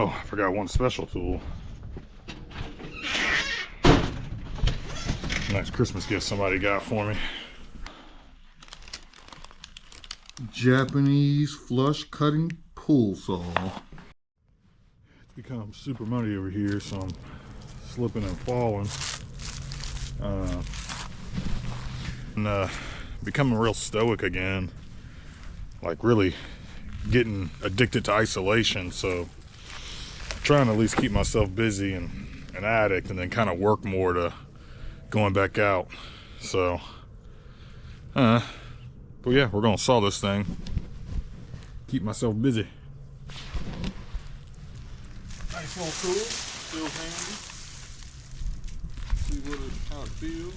Oh, I forgot one special tool. Nice Christmas gift somebody got for me. Japanese flush cutting pull saw. It's become super muddy over here, so I'm slipping and falling. Becoming real stoic again. Like really getting addicted to isolation, so trying to at least keep myself busy and an addict, and then kind of work more to going back out. So but yeah, we're gonna saw this thing, keep myself busy. Nice little tool, feels handy. See how it feels.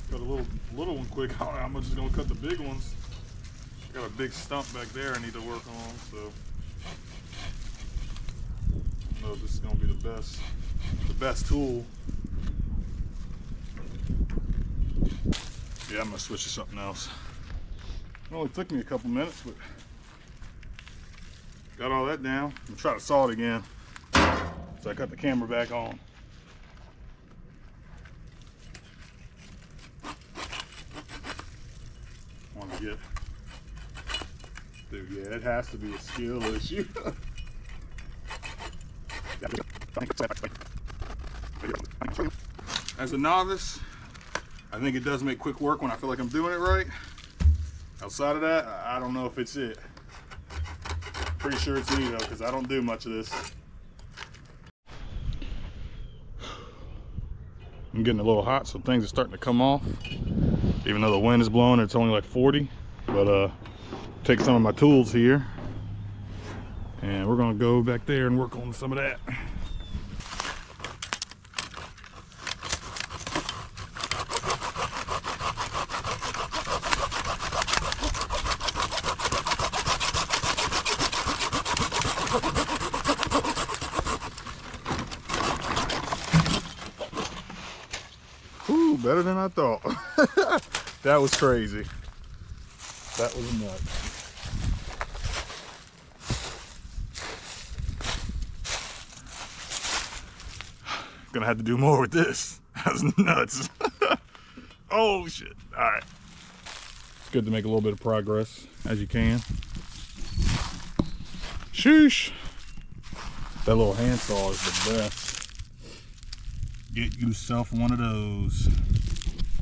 Got a little one quick. I'm just gonna cut the big ones. I got a big stump back there I need to work on, so I know this is gonna be the best tool. Yeah, I'm gonna switch to something else. It only took me a couple minutes, but got all that down. I'm gonna try to saw it again. So I cut the camera back on. Want to get, dude, yeah, it has to be a skill issue. As a novice, I think it does make quick work when I feel like I'm doing it right. Outside of that, I don't know if it's it. Pretty sure it's me though, because I don't do much of this. I'm getting a little hot, so things are starting to come off. Even though the wind is blowing, it's only like 40. But take some of my tools here, and we're gonna go back there and work on some of that. Ooh, better than I thought. That was crazy. That was nuts. Gonna have to do more with this. That was nuts. Oh shit. All right. It's good to make a little bit of progress as you can. Sheesh. That little hand saw is the best. Get yourself one of those.